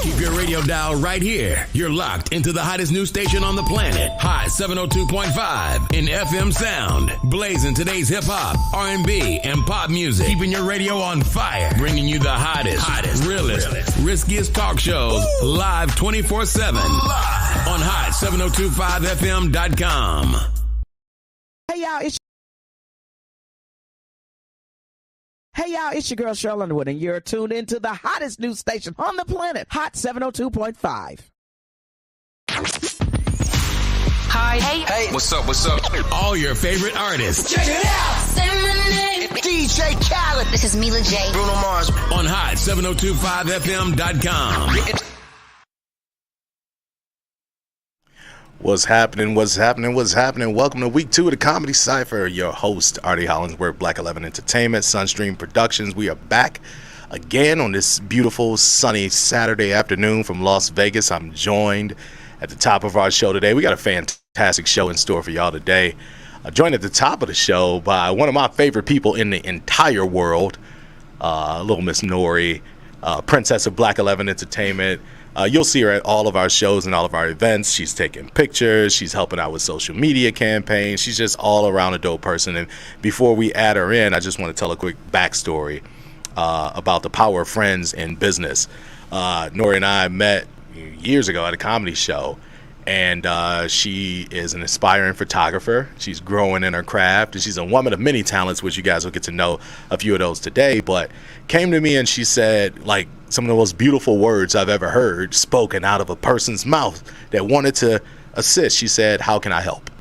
Keep your radio dial right here. You're locked into the hottest news station on the planet. Hot 702.5 in FM sound. Blazing today's hip-hop, R&B, and pop music. Keeping your radio on fire. Bringing you the hottest, realest, riskiest talk shows live 24/7. Live on HOT7025FM.com. Hey, y'all, it's your girl, Cheryl Underwood, and you're tuned into the hottest news station on the planet, Hot 702.5. Hi. Hey. What's up? All your favorite artists. Check it out. Say my name. DJ Khaled. This is Mila J. Bruno Mars. On Hot7025FM.com. What's happening? Welcome to week 2 of the Comedy Cypher. Your host, Ardie Hollingsworth, Black 11 Entertainment, Sunstream Productions. We are back again on this beautiful, sunny Saturday afternoon from Las Vegas. I'm joined at the top of our show today. We got a fantastic show in store for y'all today. Joined at the top of the show by one of my favorite people in the entire world, Little Miss Nori, Princess of Black 11 Entertainment. You'll see her at all of our shows and all of our events. She's taking pictures. She's helping out with social media campaigns. She's just all around a dope person. And before we add her in, I just want to tell a quick backstory about the power of friends in business. Nori and I met years ago at a comedy show, and she is an aspiring photographer. She's growing in her craft, and she's a woman of many talents, which you guys will get to know a few of those today. But came to me and she said, like, some of the most beautiful words I've ever heard spoken out of a person's mouth that wanted to assist. She said, "How can I help?"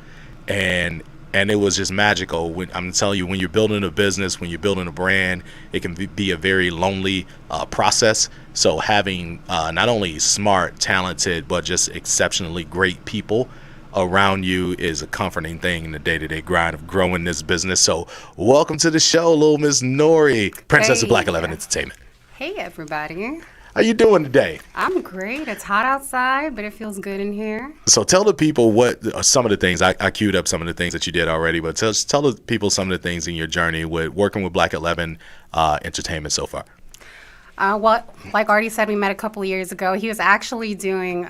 And it was just magical. I'm telling you, when you're building a business, when you're building a brand, it can be a very lonely process. So having not only smart, talented, but just exceptionally great people around you is a comforting thing in the day-to-day grind of growing this business. So welcome to the show, Little Miss Nori, Princess of Black 11 Entertainment. Hey, everybody. How you doing today? I'm great. It's hot outside, but it feels good in here. So tell the people what some of the things, I queued up some of the things that you did already, but tell the people some of the things in your journey with working with Black 11 Entertainment so far. Well, like Ardie said, we met a couple of years ago. He was actually doing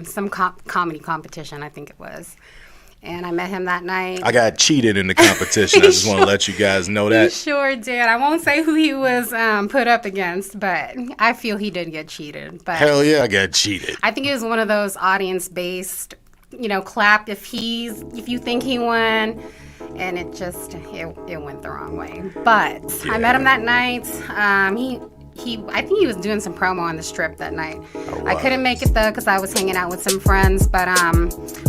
some comedy competition, I think it was. And I met him that night. I got cheated in the competition. I just want to let you guys know that. You sure did. I won't say who he was put up against, but I feel he did get cheated. But hell yeah, I got cheated. I think it was one of those audience-based, clap if you think he won. And it went the wrong way. But yeah. I met him that night. I think he was doing some promo on the Strip that night. Oh, wow. I couldn't make it though because I was hanging out with some friends, but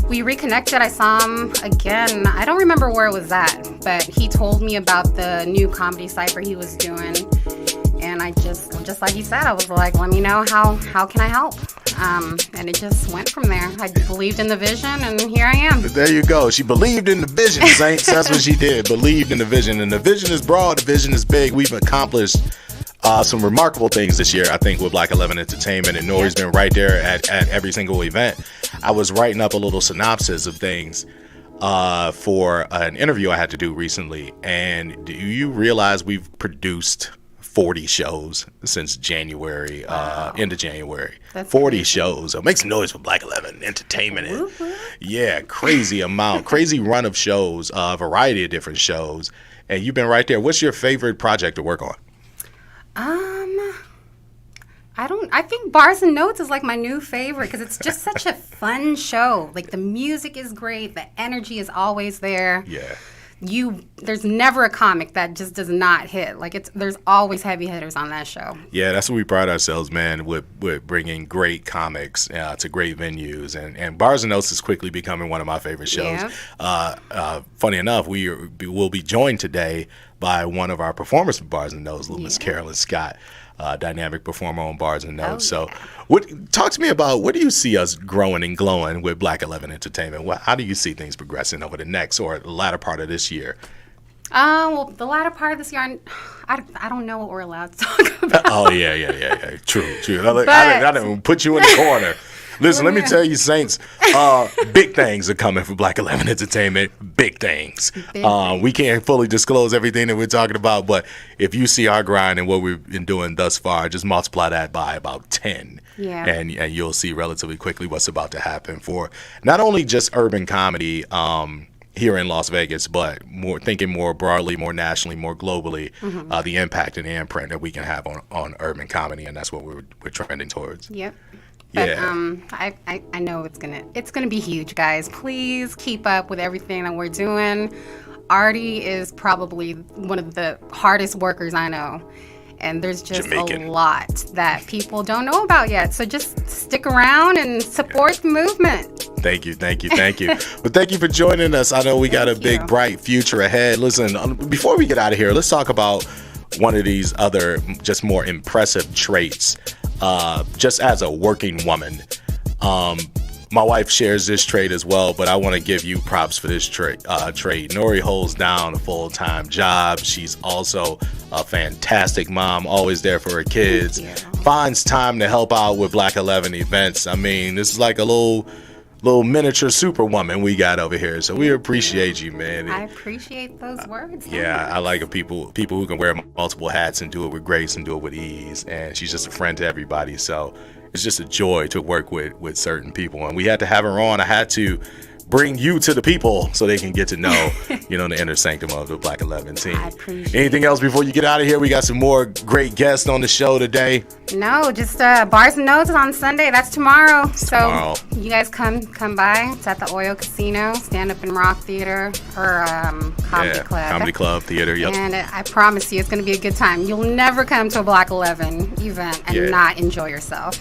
we reconnected. I saw him again. I don't remember where it was at, but he told me about the new comedy Cypher he was doing, and I just like he said, I was like, let me know how can I help, and it just went from there. I believed in the vision, and here I am. There you go. She believed in the vision, Saints. That's what she did. Believed in the vision, and the vision is broad. The vision is big. We've accomplished some remarkable things this year, I think, with Black 11 Entertainment, and Nori's been right there at every single event. I was writing up a little synopsis of things for an interview I had to do recently, and do you realize we've produced 40 shows since January, end of January. That's 40 amazing. Shows. So make some noise for Black 11 Entertainment. And, yeah, crazy amount, crazy run of shows, a variety of different shows, and you've been right there. What's your favorite project to work on? I think Bars and Notes is like my new favorite because it's just such a fun show. Like the music is great, the energy is always there. Yeah. There's never a comic that just does not hit. Like there's always heavy hitters on that show. Yeah, that's what we pride ourselves, man, with bringing great comics to great venues, and Bars and Notes is quickly becoming one of my favorite shows. Yeah. Funny enough, we will be joined today by one of our performers for Bars and Notes, Little Miss Carolyn Scott, dynamic performer on Bars and Notes. So, talk to me about what do you see us growing and glowing with Black 11 Entertainment? How do you see things progressing over the next or the latter part of this year? Well, the latter part of this year, I don't know what we're allowed to talk about. Oh, yeah. True. I didn't put you in the corner. Listen, let me tell you, Saints, big things are coming for Black 11 Entertainment. Big things. We can't fully disclose everything that we're talking about, but if you see our grind and what we've been doing thus far, just multiply that by about 10. Yeah. And you'll see relatively quickly what's about to happen for not only just urban comedy here in Las Vegas, but thinking more broadly, more nationally, more globally, the impact and the imprint that we can have on urban comedy, and that's what we're trending towards. Yep. But Yeah. I know it's gonna be huge, guys. Please keep up with everything that we're doing. Ardie is probably one of the hardest workers I know. And there's just Jamaican. a lot that people don't know about yet. So just stick around and support the movement. Thank you. But thank you for joining us. I know we got a big, bright future ahead. Listen, before we get out of here, let's talk about one of these other just more impressive traits, just as a working woman. My wife shares this trait as well, but I want to give you props for this trait. Nori holds down a full-time job. She's also a fantastic mom, always there for her kids. Finds time to help out with Black 11 events. I mean, this is like a little miniature superwoman we got over here. So we appreciate you, man. I appreciate those words. Yeah, I like people who can wear multiple hats and do it with grace and do it with ease. And she's just a friend to everybody. So it's just a joy to work with certain people. And we had to have her on. I had to bring you to the people so they can get to know, the inner sanctum of the Black 11 team. I appreciate Anything else before you get out of here? We got some more great guests on the show today. No, just Bars and Notes on Sunday. That's tomorrow. So you guys come by. It's at the Oil Casino, Stand Up and Rock Theater, or Comedy Club. Comedy Club, theater, yep. And I promise you, it's going to be a good time. You'll never come to a Black 11 event and not enjoy yourself.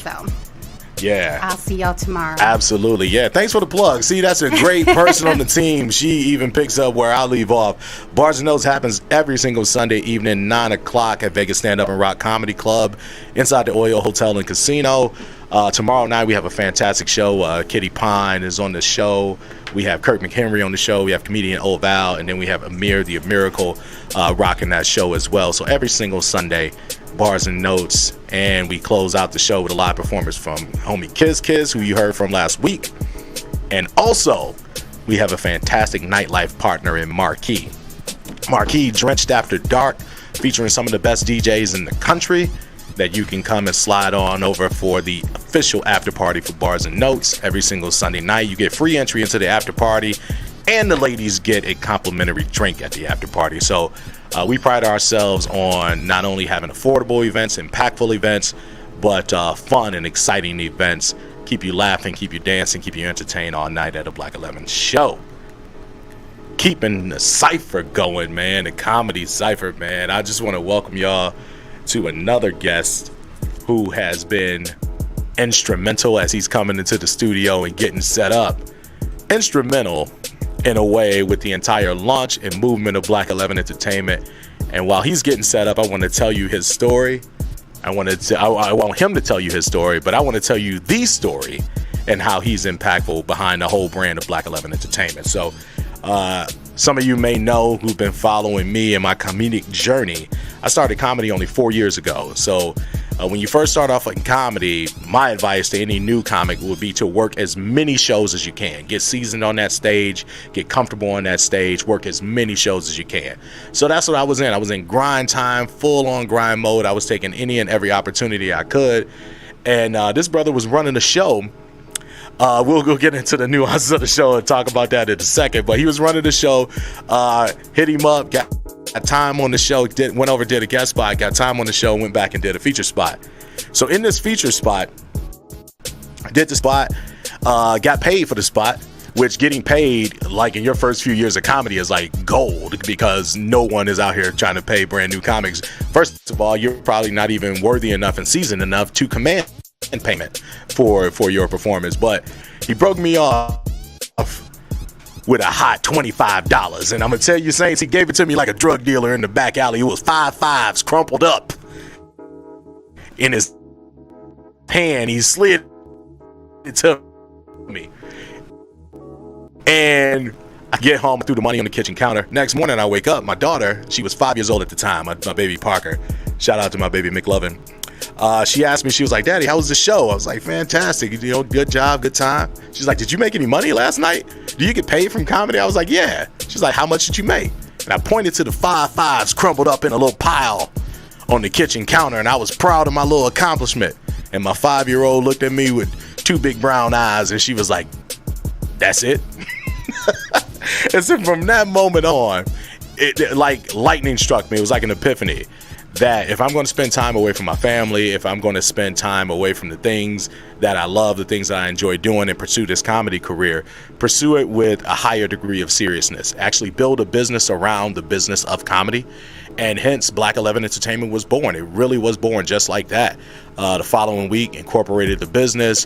So... yeah. I'll see y'all tomorrow. Absolutely. Yeah. Thanks for the plug. See, that's a great person on the team. She even picks up where I leave off. Bars and Notes happens every single Sunday evening, 9 o'clock at Vegas Stand Up and Rock Comedy Club inside the Oil Hotel and Casino. Tomorrow night we have a fantastic show. Kitty Pine is on the show. We have Kurt McHenry on the show. We have comedian Oval, and then we have Amir the Miracle rocking that show as well. So every single Sunday, Bars and Notes, and we close out the show with a live performance from homie Kiz, who you heard from last week. And also, we have a fantastic nightlife partner in Marquee. Marquee Drenched After Dark, featuring some of the best DJs in the country that you can come and slide on over for the official after party for Bars and Notes every single Sunday night. You get free entry into the after party, and the ladies get a complimentary drink at the after party. So we pride ourselves on not only having affordable events, impactful events, but fun and exciting events. Keep you laughing, keep you dancing, keep you entertained all night at a Black 11 show. Keeping the Cypher going, man, the comedy Cypher, man. I just want to welcome y'all to another guest who has been instrumental as he's coming into the studio and getting set up. Instrumental in a way with the entire launch and movement of Black 11 Entertainment. And while he's getting set up, I want to tell you his story. I want him to tell you his story, but I want to tell you the story and how he's impactful behind the whole brand of Black 11 Entertainment. So some of you may know who've been following me in my comedic journey. I started comedy only 4 years ago. So when you first start off in comedy, my advice to any new comic would be to work as many shows as you can. Get seasoned on that stage, get comfortable on that stage, work as many shows as you can. So that's what I was in. I was in grind time, full on grind mode. I was taking any and every opportunity I could. And this brother was running a show. We'll go get into the nuances of the show and talk about that in a second. But he was running the show, hit him up, got time on the show, went over, did a guest spot, got time on the show, went back and did a feature spot. So in this feature spot, I did the spot, got paid for the spot, which getting paid, like in your first few years of comedy, is like gold, because no one is out here trying to pay brand new comics. First of all, you're probably not even worthy enough and seasoned enough to command payment for your performance. But he broke me off with a hot $25, and I'm gonna tell you, Saints, he gave it to me like a drug dealer in the back alley. It was 5 5s crumpled up in his hand. He slid it to me, and I get home, threw the money on the kitchen counter. Next morning I wake up, my daughter, she was 5 years old at the time, my baby Parker, shout out to my baby McLovin, She asked me, she was like, Daddy, how was the show? I was like, fantastic. You know, good job, good time. She's like, did you make any money last night? Do you get paid from comedy? I was like, yeah. She's like, how much did you make? And I pointed to the 5 fives crumbled up in a little pile on the kitchen counter, and I was proud of my little accomplishment. And my 5-year-old looked at me with 2 big brown eyes, and she was like, that's it? And so from that moment on, it like lightning struck me. It was like an epiphany that if I'm going to spend time away from my family, if I'm going to spend time away from the things that I love, the things that I enjoy doing, and pursue this comedy career, pursue it with a higher degree of seriousness. Actually build a business around the business of comedy. And hence, Black 11 Entertainment was born. It really was born just like that. The following week, incorporated the business,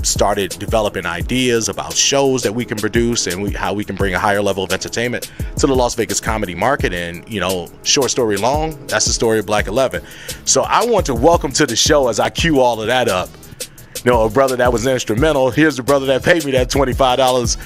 started developing ideas about shows that we can produce and how we can bring a higher level of entertainment to the Las Vegas comedy market. And, you know, short story long, that's the story of Black 11. So I want to welcome to the show, as I cue all of that up, you know, a brother that was instrumental. Here's the brother that paid me that $25.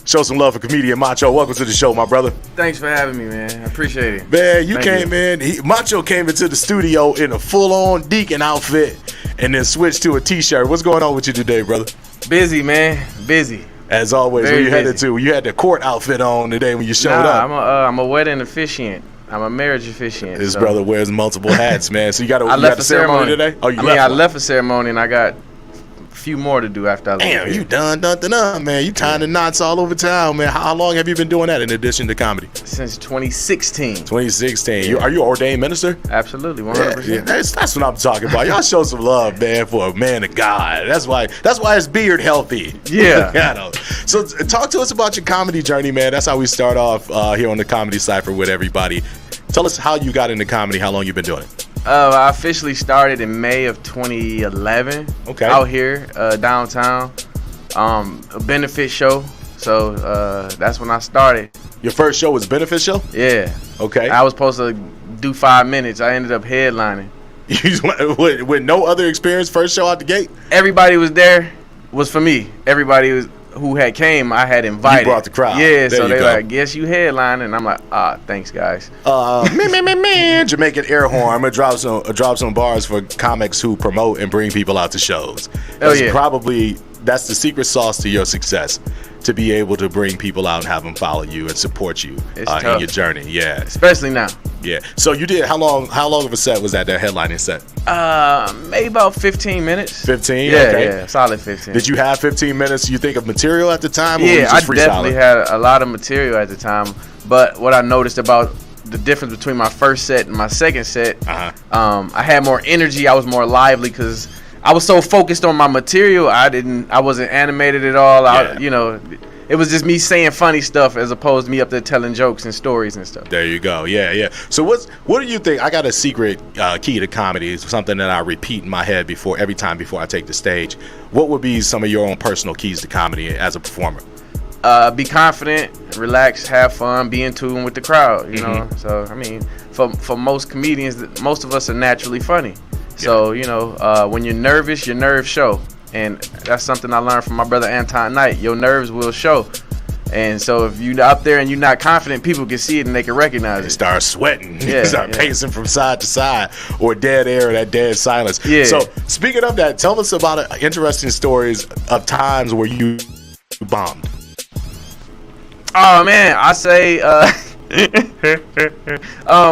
Show some love for comedian Macho. Welcome to the show, my brother. Thanks for having me, man. I appreciate it. Man, you came in. Macho came into the studio in a full-on deacon outfit and then switched to a T-shirt. What's going on with you today, brother? Busy, man. Busy. As always, Very where you busy. headed to? You had the court outfit on today when you showed up. I'm a wedding officiant. I'm a marriage officiant. This brother wears multiple hats, man. So you got I left a a ceremony today? Oh, I left a ceremony and I got a few more to do after I left. Damn, you done, man. You tying the knots all over town, man. How long have you been doing that in addition to comedy? Since 2016. 2016. Are you an ordained minister? Absolutely, 100%. Yeah, that's what I'm talking about. Y'all show some love, man, for a man of God. That's why his beard healthy. Yeah. You know. So talk to us about your comedy journey, man. That's how we start off here on the Comedy Cypher with everybody. Tell us how you got into comedy, how long you've been doing it. I officially started in May of 2011. Okay. Out here, downtown. A benefit show. So that's when I started. Your first show was a benefit show? Yeah. Okay. I was supposed to do 5 minutes. I ended up headlining. with no other experience, first show out the gate? Everybody was there was for me. Everybody who had came, I had invited. You brought the crowd. Yeah, There so you they go. like, guess you headline, and I'm like, thanks guys. Man, Jamaican air horn. I'm gonna drop some bars for comics who promote and bring people out to shows. That's that's the secret sauce to your success, to be able to bring people out and have them follow you and support you in your journey. Yeah, especially now. Yeah. So you did how long of a set was that headlining set? Maybe about 15 minutes. 15? Yeah, okay. yeah, solid 15. Did you have 15 minutes, you think, of material at the time? Or Yeah, I was it just definitely freestyling? had a lot of material at the time. But what I noticed about the difference between my first set and my second set, I had more energy. I was more lively because I was so focused on my material. I wasn't animated at all. Yeah. It was just me saying funny stuff as opposed to me up there telling jokes and stories and stuff. There you go. Yeah. So what do you think? I got a secret key to comedy. It's something that I repeat in my head every time before I take the stage. What would be some of your own personal keys to comedy as a performer? Be confident, relax, have fun, be in tune with the crowd, you know. So, I mean, for most comedians, most of us are naturally funny. So, when you're nervous, your nerves show. And that's something I learned from my brother Anton Knight. Your nerves will show. And so if you're up there and you're not confident, people can see it and they can recognize it. Start sweating. Yeah, Start pacing from side to side, or dead air, that dead silence. Yeah. So speaking of that, tell us about interesting stories of times where you bombed. Oh, man. I say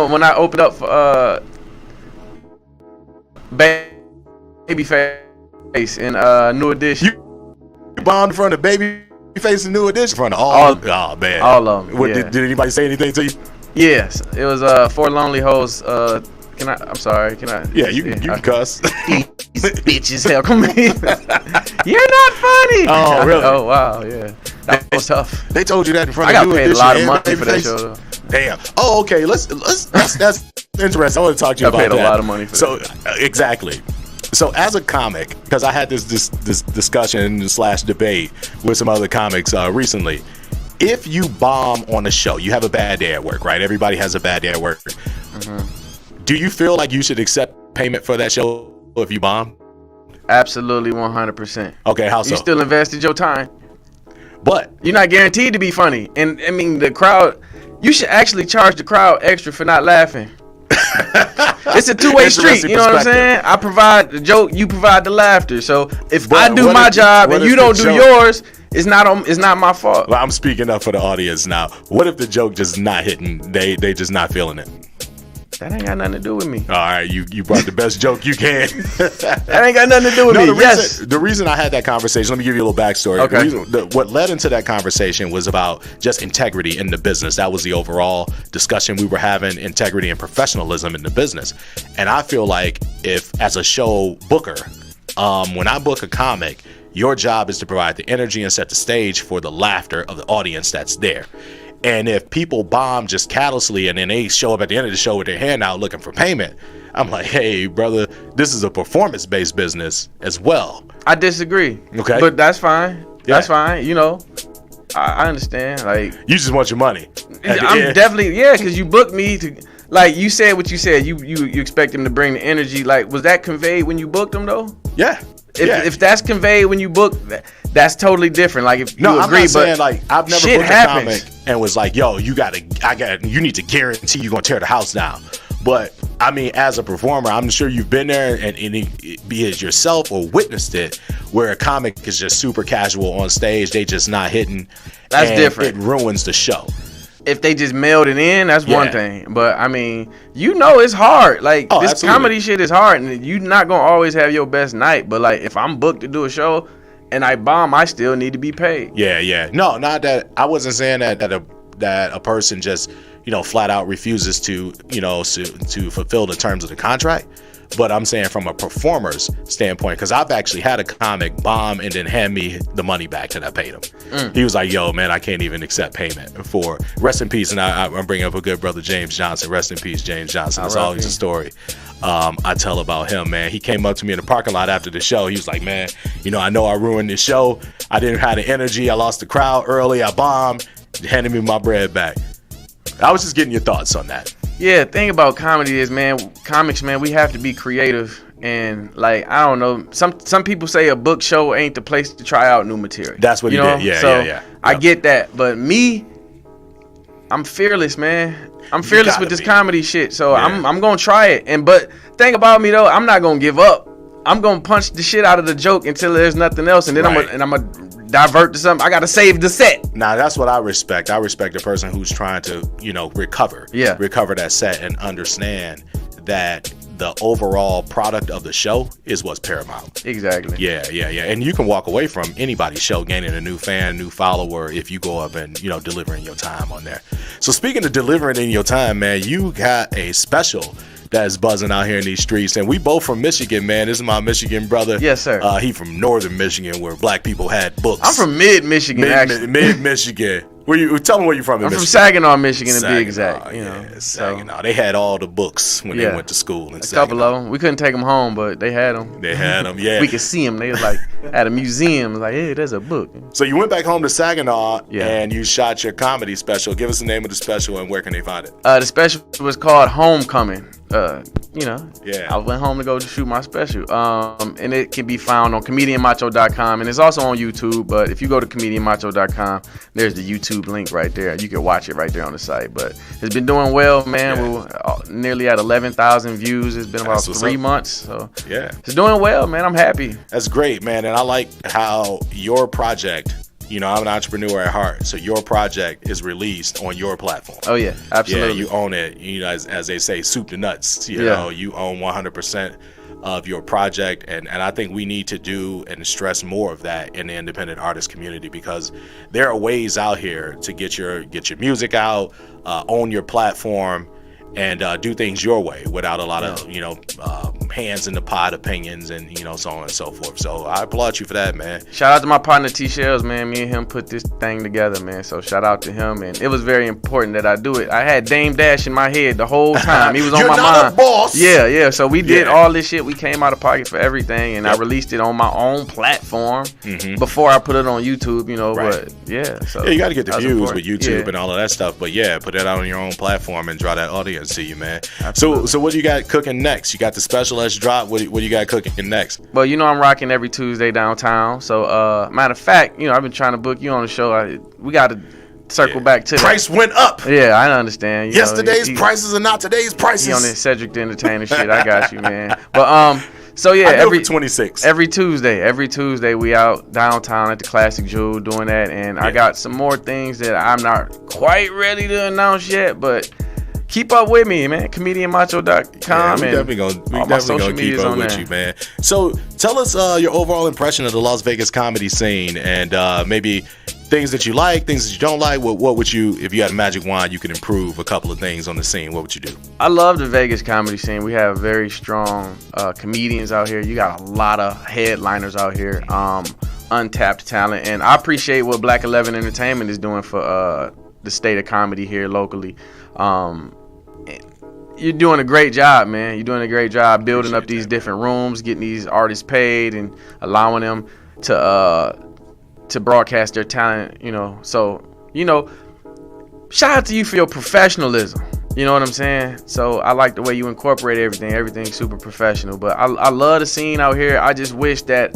when I opened up for Babyface in New Edition. You bombed in front of Babyface and New Edition? In front of all man. All of them. Yeah. Did anybody say anything to you? Yes. It was 4 Lonely Hoes. I'm sorry. Can I? Yeah, you can cuss. These bitches, hell, come here. You're not funny. Oh, really? Oh, wow, yeah. That was tough. They told you that in front I of got New paid a Edition lot of and money for that Babyface? show, though. Damn. Oh, okay. That's interesting. I want to talk to you about that. I paid a lot of money for that. Exactly. So as a comic, because I had this discussion / debate with some other comics recently, if you bomb on a show, you have a bad day at work, right? Everybody has a bad day at work. Do you feel like you should accept payment for that show if you bomb? Absolutely, 100%. Okay, how so? You still invested your time. But you're not guaranteed to be funny. And, I mean, the crowd, you should actually charge the crowd extra for not laughing. It's a two-way street. You know what I'm saying? I provide the joke, you provide the laughter. So if I do my job and you don't do yours, it's not my fault. Well, I'm speaking up for the audience now. What if the joke just not hitting? They just not feeling it. That ain't got nothing to do with me. All right, you brought the best joke you can. That ain't got nothing to do with me. The reason I had that conversation, let me give you a little backstory. Okay. What led into that conversation was about just integrity in the business. That was the overall discussion we were having, integrity and professionalism in the business. And I feel like if, as a show booker, when I book a comic, your job is to provide the energy and set the stage for the laughter of the audience that's there. And if people bomb just callously and then they show up at the end of the show with their hand out looking for payment, I'm like, hey, brother, this is a performance-based business as well. I disagree. Okay. But that's fine. Yeah. That's fine. You know, I understand. Like, you just want your money. I'm definitely, because you booked me to, like, you said what you said. You expect them to bring the energy. Like, was that conveyed when you booked them, though? Yeah. If that's conveyed when you book, that's totally different. Like, if you agree, I'm not saying, but like, I've never booked a comic and was like, yo, you need to guarantee you're gonna tear the house down. But I mean, as a performer, I'm sure you've been there and be it yourself or witnessed it, where a comic is just super casual on stage, they just not hitting. That's different. It ruins the show. If they just mailed it in, that's one thing. But I mean, it's hard. Like, this absolutely. comedy shit is hard, and you're not gonna always have your best night. But like, if I'm booked to do a show and I bomb, I still need to be paid. Yeah. No, not that. I wasn't saying that a person just, flat out refuses to fulfill the terms of the contract. But I'm saying from a performer's standpoint, because I've actually had a comic bomb and then hand me the money back that I paid him. He was like, yo, man, I can't even accept payment for, rest in peace. And I'm bringing up a good brother, James Johnson. Rest in peace, James Johnson. It's always a story I tell about him, man. He came up to me in the parking lot after the show. He was like, man, I know I ruined this show. I didn't have the energy. I lost the crowd early. I bombed. Handed me my bread back. I was just getting your thoughts on that. Yeah, thing about comedy is, comics, we have to be creative. And like, I don't know, some people say a book show ain't the place to try out new material. That's what he did. Yeah. I get that, but me, I'm fearless, man. I'm fearless with this comedy shit. So I'm gonna try it. But thing about me though, I'm not gonna give up. I'm gonna punch the shit out of the joke until there's nothing else, and then I'm gonna divert to something. I gotta save the set. Now that's what I respect. I respect the person who's trying to, recover that set and understand that the overall product of the show is what's paramount. Exactly. Yeah. And you can walk away from anybody's show gaining a new fan, new follower if you go up and, delivering your time on there. So speaking of delivering in your time, man, you got a special that is buzzing out here in these streets, and we both from Michigan, man. This is my Michigan brother. Yes, sir. He from northern Michigan, where black people had books. I'm from mid Michigan, actually. Mid Michigan. Tell me where you're from. I'm from Saginaw, Michigan, to be exact. Saginaw. So. They had all the books when they went to school. A couple of them. We couldn't take them home, but they had them. Yeah. We could see them. They was like at a museum, like, hey, there's a book. So you went back home to Saginaw, and you shot your comedy special. Give us the name of the special and where can they find it? The special was called Homecoming. I went home to go to shoot my special. And it can be found on comedianmacho.com, and it's also on YouTube. But if you go to comedianmacho.com, there's the YouTube link right there. You can watch it right there on the site. But it's been doing well, man. We're nearly at 11,000 views. It's been about 3 months. So it's doing well, man. I'm happy. That's great, man. And I like how your project, I'm an entrepreneur at heart, so your project is released on your platform. Oh yeah, absolutely. Yeah, you own it. As they say, soup to nuts. You know, you own 100% of your project, and I think we need to do and stress more of that in the independent artist community, because there are ways out here to get your music out, own your platform, and do things your way without a lot of hands in the pot opinions and so on and so forth. So I applaud you for that, man. Shout out to my partner T Shells, man. Me and him put this thing together, man. So shout out to him, and it was very important that I do it. I had Dame Dash in my head the whole time. He was on my mind. Boss. Yeah. So we did all this shit. We came out of pocket for everything, and I released it on my own platform before I put it on YouTube. But so you got to get the views with YouTube and all of that stuff. But put that out on your own platform and draw that audience to you, man. Absolutely. So what do you got cooking next? You got the special that's dropped. What do you got cooking next? Well, I'm rocking every Tuesday downtown. So matter of fact, I've been trying to book you on the show. We got to circle back to price that. went up. Yeah, I understand. Yesterday's prices are not today's prices. He on this Cedric the Entertainer shit. I got you, man. But so yeah, every 26. Every Tuesday we out downtown at the Classic Jewel doing that, and I got some more things that I'm not quite ready to announce yet, but keep up with me, man. ComedianMacho.com. We definitely gonna keep up with you, man. So tell us your overall impression of the Las Vegas comedy scene, and maybe things that you like, things that you don't like. What would you, if you had a magic wand, you could improve a couple of things on the scene? What would you do? I love the Vegas comedy scene. We have very strong comedians out here. You got a lot of headliners out here, untapped talent, and I appreciate what Black 11 Entertainment is doing for the state of comedy here locally. You're doing a great job, man. You're doing a great job building up these different rooms, getting these artists paid, and allowing them to broadcast their talent, you know. So, you know, shout out to you for your professionalism. You know what I'm saying? So I like the way you incorporate everything. Everything's super professional. But I love the scene out here. I just wish that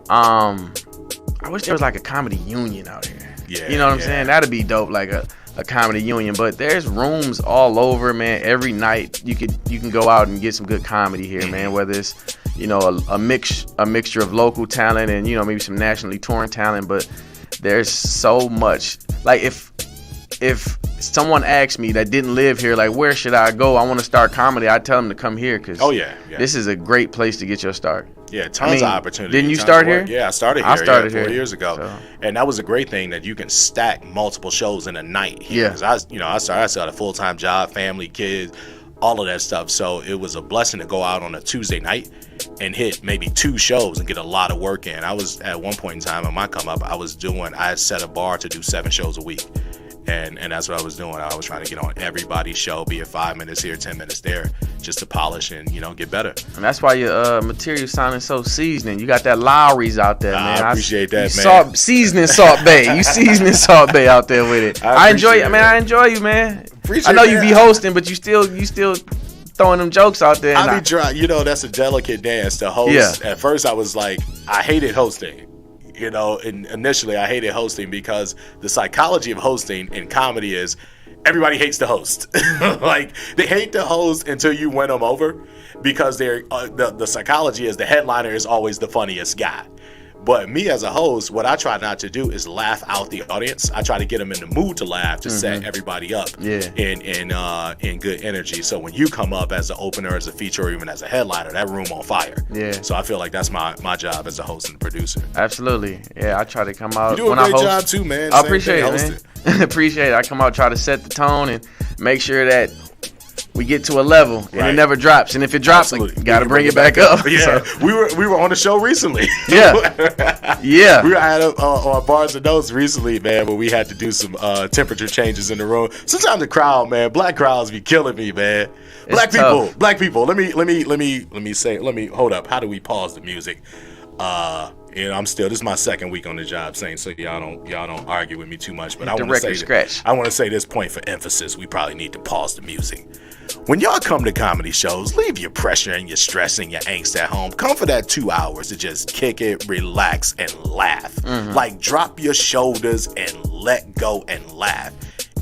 I wish there was like a comedy union out here. Yeah. You know what I'm saying? That'd be dope, like a comedy union. But there's rooms all over, man. Every night you can go out and get some good comedy here, man. Whether it's, you know, a mixture of local talent and, you know, maybe some nationally touring talent. But there's so much. Like if someone asked me that didn't live here, like, where should I go? I want to start comedy. I tell them to come here because this is a great place to get your start. Yeah, tons of opportunity. Didn't you start here? Yeah, I started here. I started 4 here years ago, so. And that was a great thing that you can stack multiple shows in a night. Here. Yeah, I started a full-time job, family, kids, all of that stuff. So it was a blessing to go out on a Tuesday night and hit maybe 2 shows and get a lot of work in. I was at one point in time on my come up, I set a bar to do 7 shows a week. And that's what I was doing. I was trying to get on everybody's show, be it 5 minutes here, 10 minutes there, just to polish and, you know, get better. And that's why your material sounding so seasoned. You got that Lowry's out there, man. I appreciate that, man. Seasoning Salt Bay. You seasoning Salt Bay out there with it. I enjoy you, man. I enjoy you, man. I know you be hosting, but you still throwing them jokes out there. I be trying. You know, that's a delicate dance to host. Yeah. At first, I was like, I hated hosting. You know, and initially I hated hosting because the psychology of hosting in comedy is everybody hates the host. Like, they hate the host until you win them over because they're the psychology is the headliner is always the funniest guy. But me as a host, what I try not to do is laugh out the audience. I try to get them in the mood to laugh, to set everybody up in good energy. So when you come up as an opener, as a feature, or even as a headliner, that room on fire. Yeah. So I feel like that's my job as a host and producer. Absolutely. Yeah, I try to come out. You do a great job too, man. I appreciate it, man. Appreciate it. I come out, try to set the tone and make sure that we get to a level and it never drops. And if it drops, you gotta bring it back up. Yeah, so. we were on the show recently. Yeah, yeah. We were on Bars and Notes recently, man, where we had to do some temperature changes in the room. Sometimes the crowd, man, black crowds be killing me, man. Black people. Let me hold up. How do we pause the music? You know, this is my second week on the job, saying so y'all don't argue with me too much. But I want to say this point for emphasis. We probably need to pause the music. When y'all come to comedy shows, leave your pressure and your stress and your angst at home. Come for that 2 hours to just kick it, relax, and laugh. Like, drop your shoulders and let go and laugh.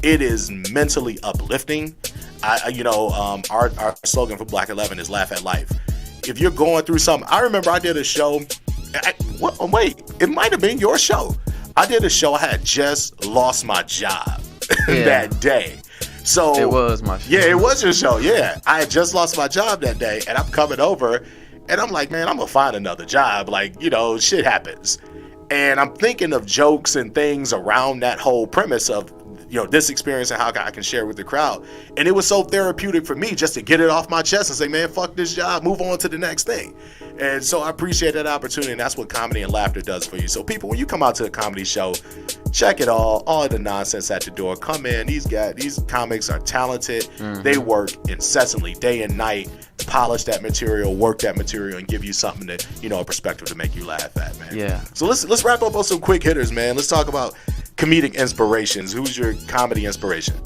It is mentally uplifting. Our slogan for Black 11 is laugh at life. If you're going through something, I remember I did a show. It might have been your show. I did a show. I had just lost my job that day. So it was my show. Yeah, it was your show. Yeah, I had just lost my job that day, and I'm coming over, and I'm like, man, I'm gonna find another job. Like, you know, shit happens, and I'm thinking of jokes and things around that whole premise of, you know, this experience and how I can share with the crowd. And it was so therapeutic for me just to get it off my chest and say, man, fuck this job, move on to the next thing. And so I appreciate that opportunity, and that's what comedy and laughter does for you. So people, when you come out to a comedy show, check it all of the nonsense at the door. Come in. These comics are talented. They work incessantly, day and night, polish that material, work that material, and give you something that, you know, a perspective to make you laugh at, man. Yeah. So let's wrap up on some quick hitters, man. Let's talk about comedic inspirations. Who's your comedy inspiration?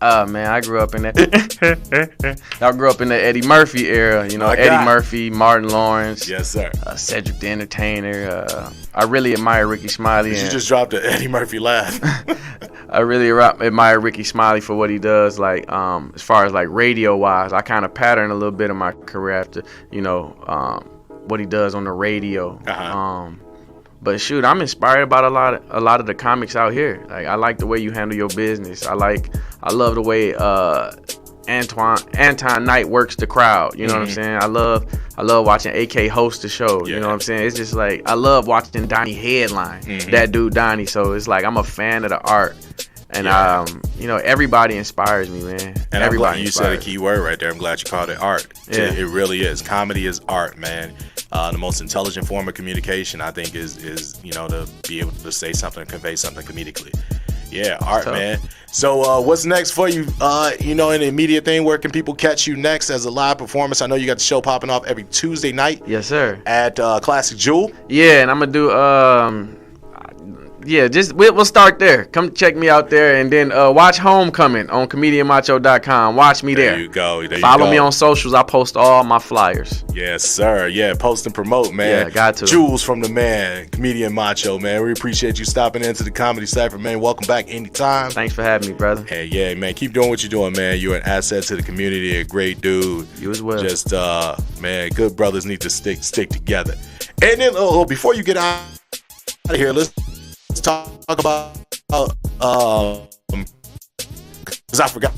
Man, I grew up in that. I grew up in the Eddie Murphy era. You know, Eddie Murphy, Martin Lawrence. Yes, sir. Cedric the Entertainer. I really admire Ricky Smiley. You just dropped an Eddie Murphy laugh. really admire Ricky Smiley for what he does. Like, as far as like radio wise, I kind of pattern a little bit of my career after, what he does on the radio. But shoot, I'm inspired about a lot of the comics out here. Like, I like the way you handle your business. I love the way Anton Knight works the crowd. You know what I'm saying? I love watching AK host the show. You know what I'm saying? It's just like, I love watching Donnie headline. That dude Donnie. So it's like, I'm a fan of the art. And everybody inspires me, man. And everybody. You said a key word right there. I'm glad you called it art. Yeah. It really is. Comedy is art, man. The most intelligent form of communication, I think, is to be able to say something, convey something comedically. Yeah, art, man. So what's next for you? In the immediate thing, where can people catch you next as a live performance? I know you got the show popping off every Tuesday night. Yes, sir. At Classic Jewel. Yeah, and I'm gonna do we'll start there. Come check me out there, and then watch Homecoming on comedianmacho.com. Watch me there. There you go. Follow me on socials. I post all my flyers. Yes, sir. Yeah, post and promote, man. Yeah, got to. Jules from the man, Comedian Macho, man. We appreciate you stopping into the Comedy Cypher, man. Welcome back anytime. Thanks for having me, brother. Hey, yeah, man. Keep doing what you're doing, man. You're an asset to the community, a great dude. You as well. Just, man, good brothers need to stick together. And then, before you get out of here, let's talk about because I forgot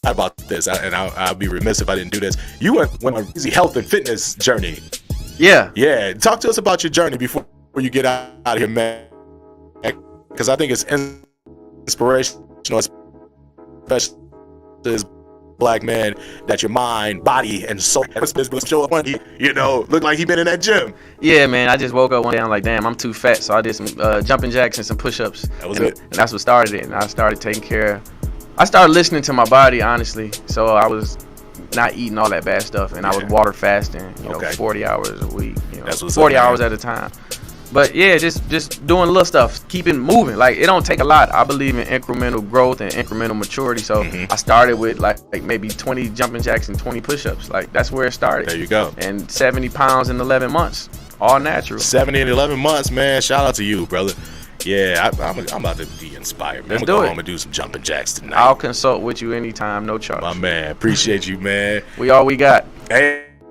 about this, and I'll be remiss if I didn't do this. You went on an easy health and fitness journey. Yeah. Talk to us about your journey before you get out of here, man. Because I think it's inspirational, especially as black man, that your mind, body, and soul show up one. Look like he been in that gym. Yeah, man. I just woke up one day. I'm like, damn, I'm too fat. So I did some jumping jacks and some push-ups. That was it. And that's what started it. And I started taking care. I started listening to my body, honestly. So I was not eating all that bad stuff, and I was water fasting. 40 hours a week. That's what's 40 up, hours at a time. But yeah, just doing little stuff, keeping moving. Like, it don't take a lot. I believe in incremental growth and incremental maturity. So I started with like maybe 20 jumping jacks and 20 push-ups. Like, that's where it started. There you go. And 70 pounds in 11 months, all natural. 70 in 11 months, man. Shout out to you, brother. Yeah, I'm about to be inspired, man. I'm gonna go home and do some jumping jacks tonight. I'll consult with you anytime, no charge. My man, appreciate you, man. We all we got.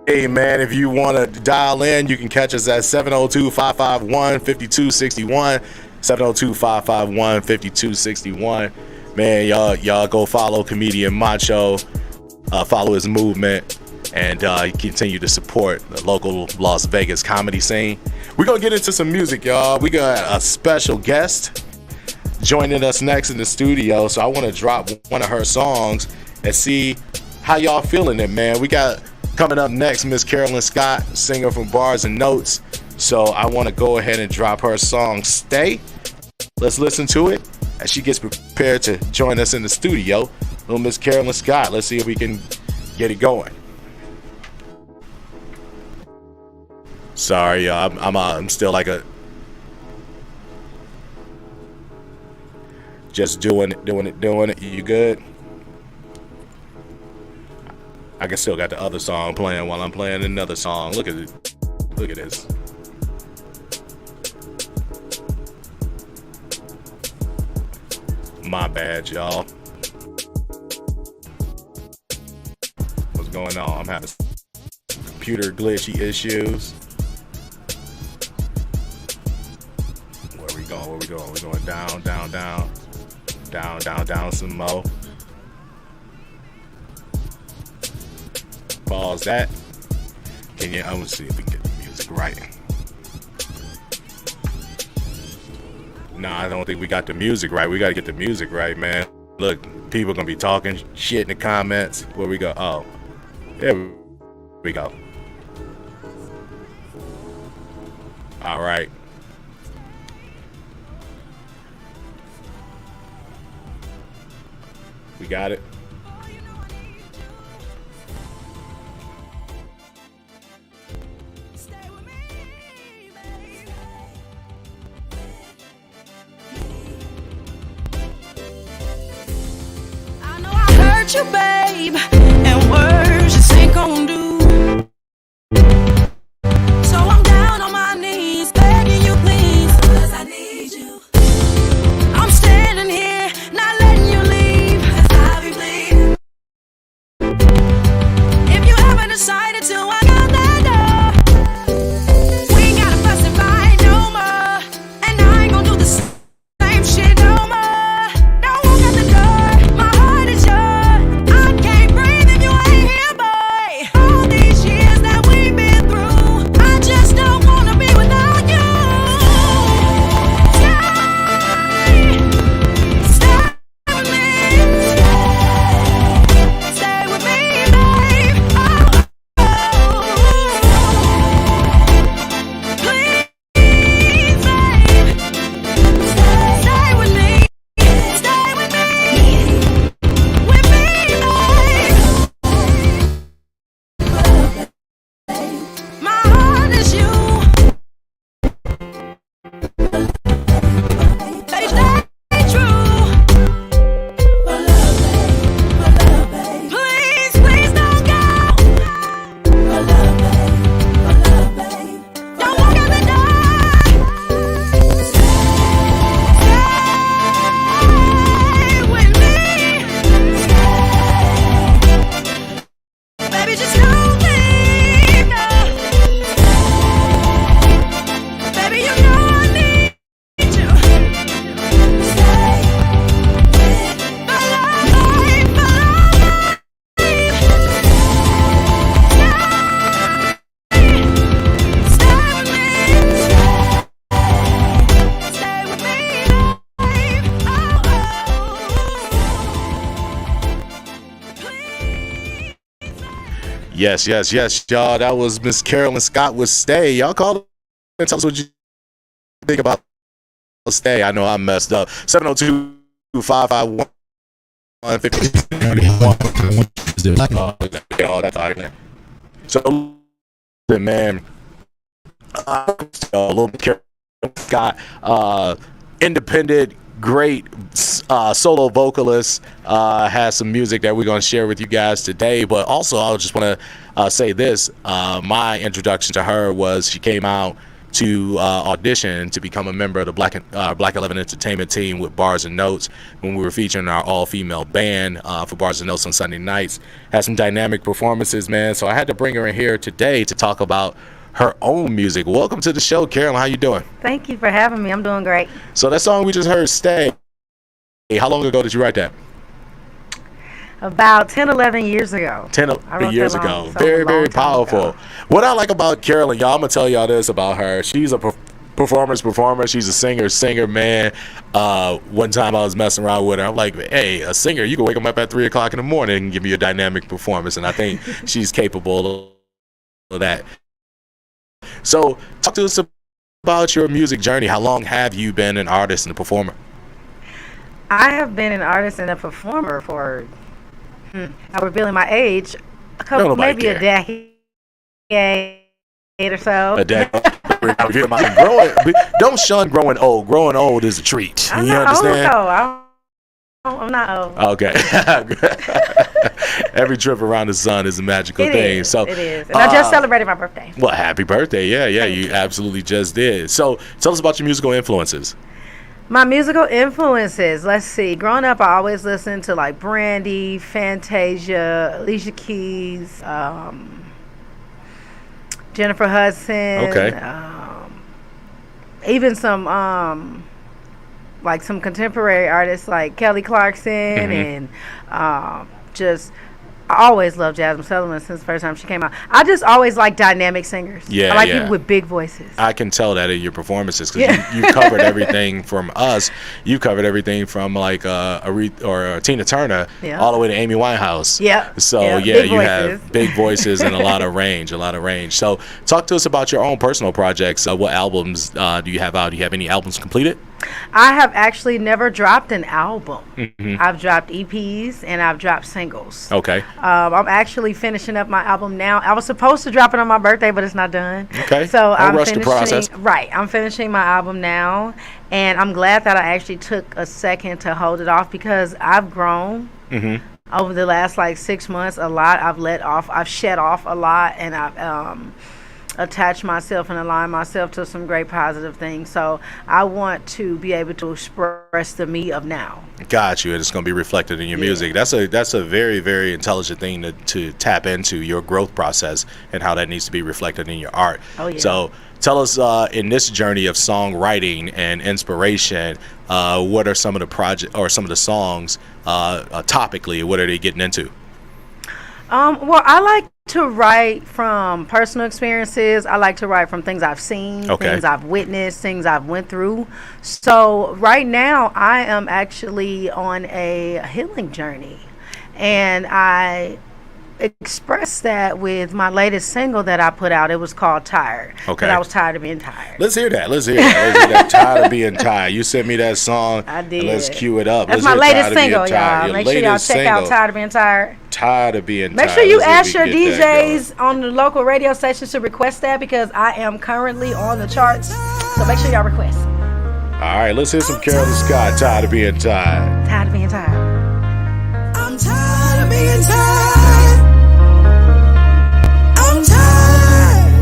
Hey, man, if you want to dial in, you can catch us at 702-551-5261. 702-551-5261. Man, y'all go follow Comedian Macho, follow his movement, and continue to support the local Las Vegas comedy scene. We're going to get into some music, y'all. We got a special guest joining us next in the studio, so I want to drop one of her songs and see how y'all feeling it, man. We got coming up next, Miss Carolyn Scott, singer from Bars and Notes. So I want to go ahead and drop her song, Stay. Let's listen to it as she gets prepared to join us in the studio. Little Miss Carolyn Scott. Let's see if we can get it going. Sorry, y'all. I'm still like just doing it. You good? I can still got the other song playing while I'm playing another song. Look at it. Look at this. My bad, y'all. What's going on? I'm having computer glitchy issues. Where we going? We're going down some more. Pause that. I'm gonna see if we can get the music right. Nah, I don't think we got the music right. We gotta get the music right, man. Look, people gonna be talking shit in the comments. Where we go? Oh, there we go. All right. We got it. You, babe, and words just ain't gon' do. So I'm down on my knees, begging you please, 'cause I need you. I'm standing here Yes, y'all. That was Miss Carolyn Scott with Stay. Y'all call and tell us what you think about Stay. I know I messed up. 702-551-50. So, man, a little Carolyn Scott, independent, great solo vocalist, has some music that we're going to share with you guys today. But also, I just want to say this. My introduction to her was she came out to audition to become a member of the Black 11 Entertainment team with Bars and Notes when we were featuring our all-female band for Bars and Notes on Sunday nights. Had some dynamic performances, man. So I had to bring her in here today to talk about her own music. Welcome to the show, Carolyn. How you doing? Thank you for having me. I'm doing great. So that song we just heard, Stay, how long ago did you write that? About 10, 11 years ago. 10 years ago. Very, very powerful. What I like about Carolyn, y'all, I'm going to tell y'all this about her. She's a performer. She's a singer, man. One time I was messing around with her. I'm like, hey, a singer, you can wake them up at 3 o'clock in the morning and give me a dynamic performance. And I think she's capable of that. So talk to us about your music journey. How long have you been an artist and a performer? I have been an artist and a performer for, I'm revealing my age, maybe a decade or so. A decade. Don't shun growing old. Growing old is a treat. I'm you not understand? old, though. I'm not old. Okay. Every trip around the sun is a magical thing. So it is. And I just celebrated my birthday. Well, happy birthday. Yeah, you absolutely just did. So tell us about your musical influences. My musical influences, let's see. Growing up, I always listened to like Brandy, Fantasia, Alicia Keys, Jennifer Hudson. Okay. Even some like some contemporary artists like Kelly Clarkson and just I always loved Jasmine Sullivan since the first time she came out. I just always like dynamic singers. Yeah, I like people with big voices. I can tell that in your performances because you covered everything from us. You covered everything from like Tina Turner all the way to Amy Winehouse. Yeah. So you have big voices and a lot of range. So talk to us about your own personal projects. What albums do you have out? Do you have any albums completed? I have actually never dropped an album. I've dropped EPs and I've dropped singles. Okay. I'm actually finishing up my album now. I was supposed to drop it on my birthday, but it's not done. Okay. So I'm rush the process. Right. I'm finishing my album now, and I'm glad that I actually took a second to hold it off because I've grown over the last like 6 months a lot. I've shed off a lot, and I've attach myself and align myself to some great positive things. So I want to be able to express the me of now. Got you. And it's going to be reflected in your music. That's a very, very intelligent thing to tap into your growth process and how that needs to be reflected in your art. Oh, yeah. So tell us in this journey of songwriting and inspiration, what are some of the projects or some of the songs topically? What are they getting into? Well, I like to write from personal experiences. I like to write from things I've seen, things I've witnessed, things I've went through. So right now I am actually on a healing journey, and I expressed that with my latest single that I put out. It was called Tired. Okay. I was tired of being tired. Let's hear that. Tired of being tired. You sent me that song. I did. Let's cue it up. That's my latest single, y'all. Make sure y'all check out Tired of Being Tired. Tired of being tired. Make sure you ask your DJs on the local radio stations to request that because I am currently on the charts. So make sure y'all request. All right, let's hear some Carolyn Scott. Tired of being tired. Tired of being tired. I'm tired of being tired. I'm tired.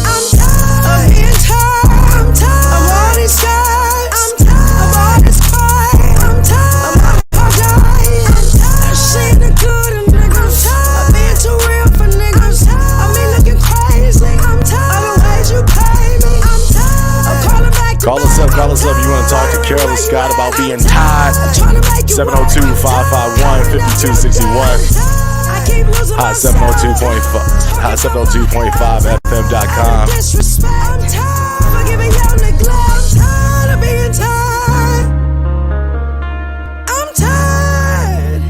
I'm tired of being tired. I'm tired of all these skies. I'm tired of all this fight. I'm tired of my dying. I'm tired of seeing the good in niggas. I'm tired of being too real for niggas. I'm me looking crazy. I'm tired of the ways you pay me. I'm tired of calling back. Call us up. You want to talk to Carolyn Scott about being tired? 702-551-5261. HOT702.5FM.COM1. I'm tired of giving y'all neglect. I'm tired of being tired. I'm tired.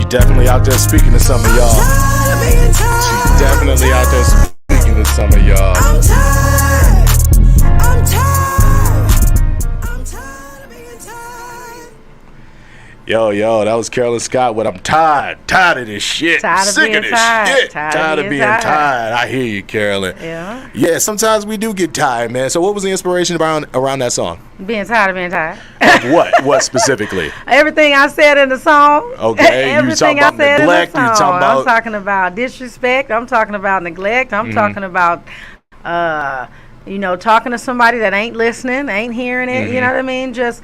definitely out there speaking to some of y'all. She's definitely out there speaking to some of y'all. I'm tired. I'm tired. I'm tired of being tired. Yo, that was Carolyn Scott with I'm tired of this shit. Sick of this shit. Tired of being tired. I hear you, Carolyn. Yeah. Yeah, sometimes we do get tired, man. So what was the inspiration around that song? Being tired of being tired. Of what? What specifically? Everything I said in the song. Okay, you talking about neglect, you talking about... I'm talking about disrespect, I'm talking about neglect, I'm talking about talking to somebody that ain't listening, ain't hearing it, you know what I mean? Just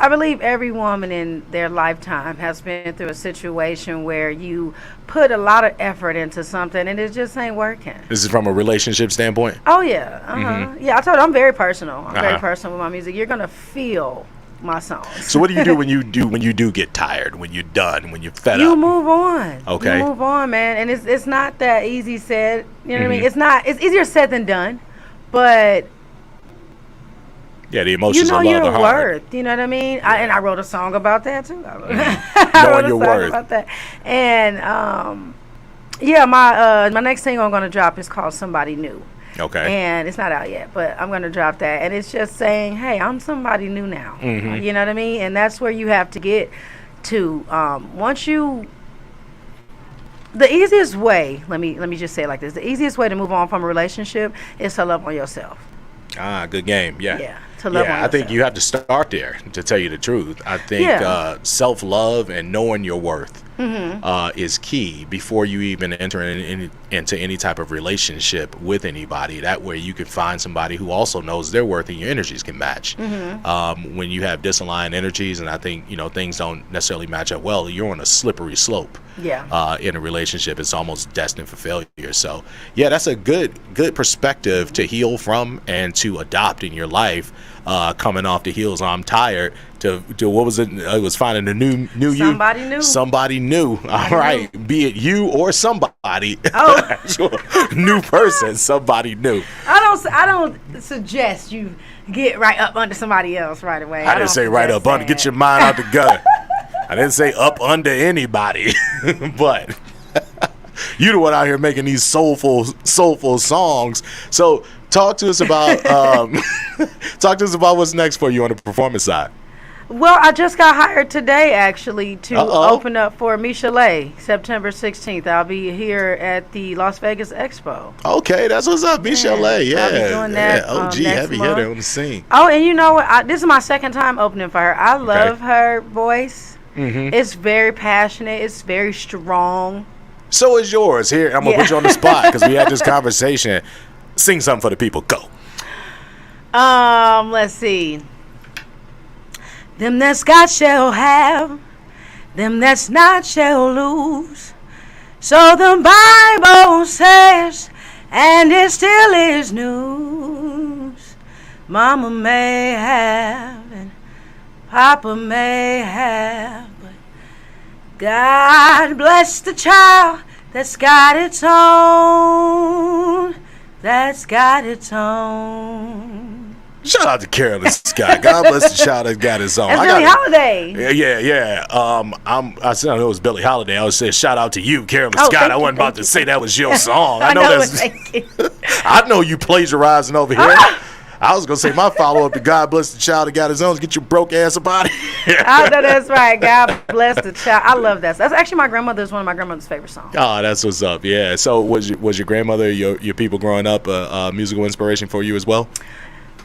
I believe every woman in their lifetime has been through a situation where you put a lot of effort into something and it just ain't working. This is from a relationship standpoint? Oh, yeah. Yeah, I told you, I'm very personal. I'm very personal with my music. You're going to feel my songs. So what do you do when you do get tired, when you're done, when you're fed up? You move on. Okay. You move on, man. And it's not that easy said. You know what I mean? It's easier said than done. But... yeah, the emotions of love are hard. You know your worth. You know what I mean? Yeah. And I wrote a song about that too. I wrote a song about that. And my next single I'm gonna drop is called Somebody New. Okay. And it's not out yet, but I'm gonna drop that. And it's just saying, hey, I'm somebody new now. You know what I mean? And that's where you have to get to. The easiest way, let me just say it like this: the easiest way to move on from a relationship is to love on yourself. Good game. Yeah. Yeah. To love on I think you have to start there, to tell you the truth. I think self-love and knowing your worth is key before you even enter into any type of relationship with anybody. That way you can find somebody who also knows their worth and your energies can match. When you have disaligned energies, and I think things don't necessarily match up well, you're on a slippery slope. In a relationship, it's almost destined for failure. So yeah, that's a good perspective to heal from and to adopt in your life. Coming off the heels, I'm tired. To what was it? It was finding a new somebody you. New. Somebody new. All right, be it you or somebody. Oh, new person. Somebody new. I don't suggest you get right up under somebody else right away. I didn't say right up under. Get your mind out the gut. I didn't say up under anybody, but you the one out here making these soulful songs. So talk to us about what's next for you on the performance side. Well, I just got hired today, actually, to open up for Michelet, September 16th. I'll be here at the Las Vegas Expo. Okay, that's what's up, Michelet. Yeah, I'll be doing that. OG heavy hitter on the scene. Oh, and you know what? This is my second time opening for her. I love her voice. It's very passionate. It's very strong. So is yours. Here, I'm going to put you on the spot because we had this conversation. Sing something for the people. Go. Let's see. Them that's got shall have, them that's not shall lose. So the Bible says, and it still is news. Mama may have, and Papa may have, but God bless the child that's got its own. That's got its own. Shout out to Carolyn Scott. God bless the child that's got his own. That's Billie Holiday. Yeah. I said I know it was Billie Holiday. I was saying shout out to you, Carolyn Scott. I wasn't about to say that was your song. I know that's. I know you plagiarizing over here. I was gonna say my follow-up to God bless the child that got his own. Get your broke ass up out of here. I know that's right. God bless the child. I love that. That's actually one of my grandmother's favorite songs. Oh, that's what's up. Yeah. So was your grandmother, your people growing up, a musical inspiration for you as well?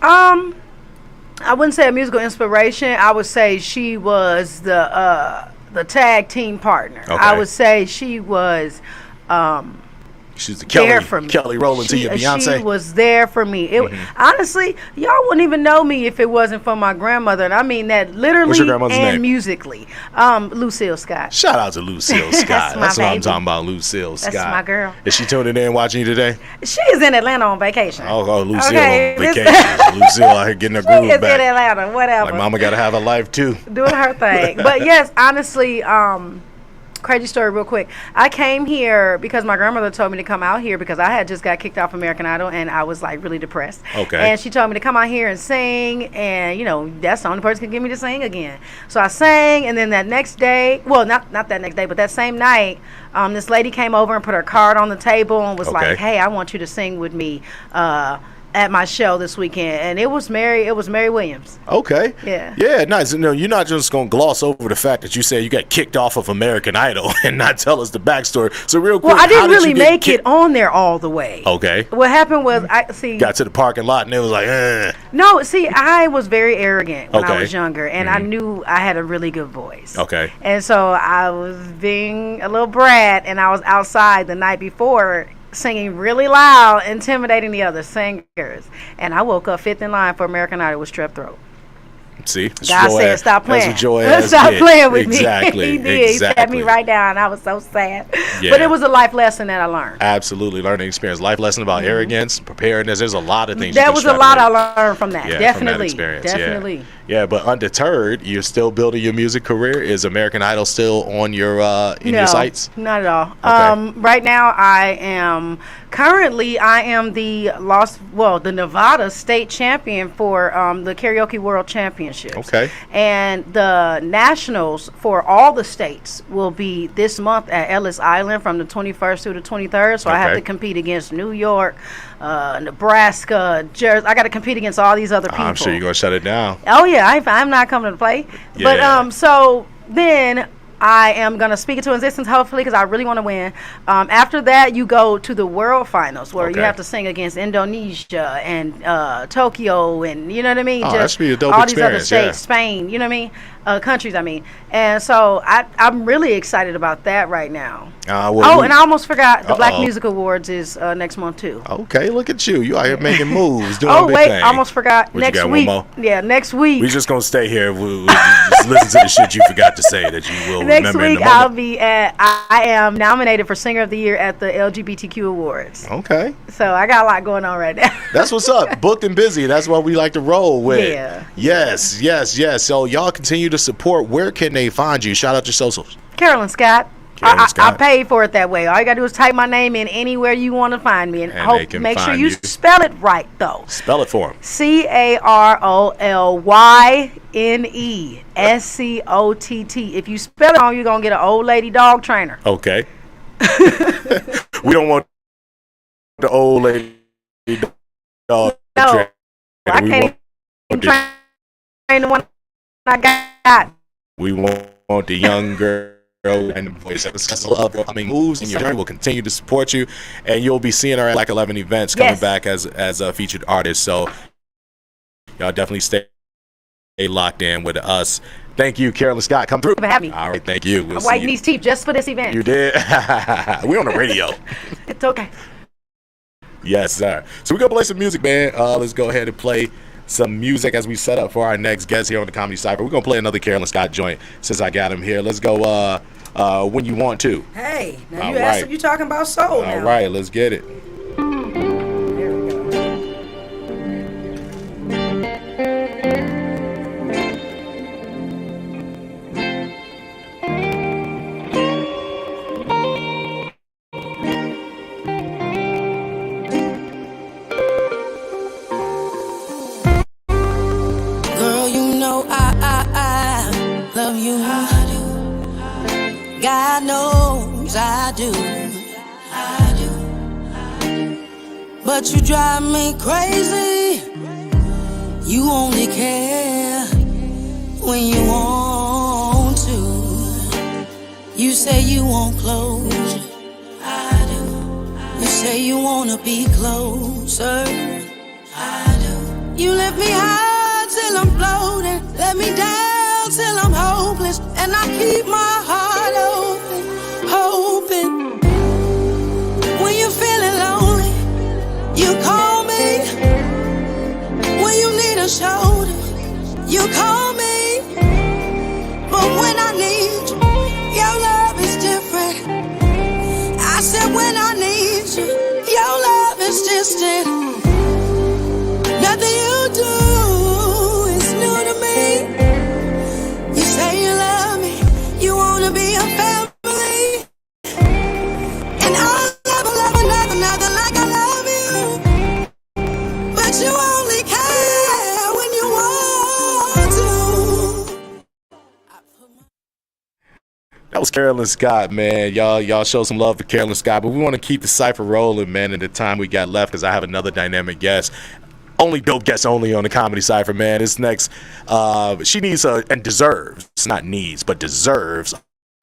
I wouldn't say a musical inspiration. I would say she was the tag team partner. Okay. I would say she was. She's the Kelly Rowland to your Beyonce. She was there for me. Honestly, y'all wouldn't even know me if it wasn't for my grandmother. And I mean that literally and name? Musically. Lucille Scott. Shout out to Lucille Scott. That's what I'm talking about, Lucille Scott. That's my girl. Is she tuning in watching you today? She is in Atlanta on vacation. Oh, Lucille on vacation. Lucille out here getting her groove back. She is in Atlanta, whatever. Like mama got to have a life too. Doing her thing. But yes, honestly, crazy story real quick. I came here because my grandmother told me to come out here because I had just got kicked off American Idol and I was like really depressed. Okay. And she told me to come out here and sing, and you know that's the only person who can get me to sing again. So I sang, and then that next day, well, not that next day, but that same night, this lady came over and put her card on the table and was like, "Hey, I want you to sing with me at my show this weekend," and it was Mary Williams. Okay. Yeah, nice. No, you're not just gonna gloss over the fact that you said you got kicked off of American Idol and not tell us the backstory. So real quick, well, I didn't really make it on there all the way. Okay. What happened was got to the parking lot and it was like, No, see, I was very arrogant when I was younger, and I knew I had a really good voice. Okay. And so I was being a little brat, and I was outside the night before singing really loud, intimidating the other singers. And I woke up fifth in line for American Idol with strep throat. See, God said, "Stop playing. That's what Stop playing with exactly, me." He did. He sat me right down. I was so sad. Yeah. But it was a life lesson that I learned. Absolutely, learning experience, life lesson about arrogance, preparedness. There's a lot of things. There was a lot I learned from that. Yeah, definitely, from that experience. Definitely. Yeah, but undeterred, you're still building your music career. Is American Idol still on your your sights? Not at all. Okay. Right now, I am the Nevada state champion for the Karaoke World Championships. Okay. And the nationals for all the states will be this month at Ellis Island from the 21st through the 23rd. So I have to compete against New York, Nebraska, Jersey. I got to compete against all these other people. I'm sure you're going to shut it down. Oh, yeah. I'm not coming to play. Yeah. But so then I am going to speak it to existence, hopefully, because I really want to win. After that, you go to the world finals where you have to sing against Indonesia and Tokyo and, you know what I mean? Oh, just that should be a dope all experience, these other states, Spain, you know what I mean? Countries, I mean. And so I'm really excited about that right now. And I almost forgot the Black Music Awards is next month, too. Okay, look at you. You out here making moves, doing big thing. I almost forgot. Next week. Yeah, next week. We're just going to stay here. We'll just listen to the shit you forgot to say that you will next remember week, in the moment. I am nominated for Singer of the Year at the LGBTQ Awards. Okay. So I got a lot going on right now. That's what's up. Booked and busy. That's what we like to roll with. Yeah. Yes. So y'all continue to support. Where can they find you? Shout out your socials. Carolyn Scott. I paid for it that way. All you gotta do is type my name in anywhere you want to find me, and make sure you spell it right though. Spell it for him. CAROLYNESCOTT. If you spell it wrong, you're gonna get an old lady dog trainer. Okay. We don't want the old lady dog trainer. I can't even train the one I got. We want the young girl and the voice. That's love upcoming moves, and your journey will continue to support you, and you'll be seeing her at Black 11 events coming back as a featured artist. So y'all definitely stay locked in with us. Thank you, Carolyn Scott. Come through. For having me. All right, thank you. I whitened these teeth just for this event. You did. We're on the radio. It's okay. Yes, sir. So we're gonna play some music, man. Let's go ahead and play some music as we set up for our next guest here on the Comedy Cypher. We're gonna play another Carolyn Scott joint since I got him here. Let's go When You Want To. Hey, now you asked if you talking about soul now. All right, let's get it. Girl, you know I love you. God knows I do. But you drive me crazy. You only care when you want to. You say you want closure. You say you wanna be closer. You lift me high till I'm floating, let me down till I'm hopeless, and I keep my heart open, hoping. When you're feeling lonely, you call me. When you need a shoulder, you call me. But when I need you, your love is different. I said when I need you, your love is distant. Nothing you do is new to me. You say you love me, you wanna be a family. That was Carolyn Scott, man. Y'all show some love for Carolyn Scott, but we want to keep the Cypher rolling, man, in the time we got left, because I have another dynamic guest. Only dope guest only on the Comedy Cypher, man. This next, she needs and deserves, not needs, but deserves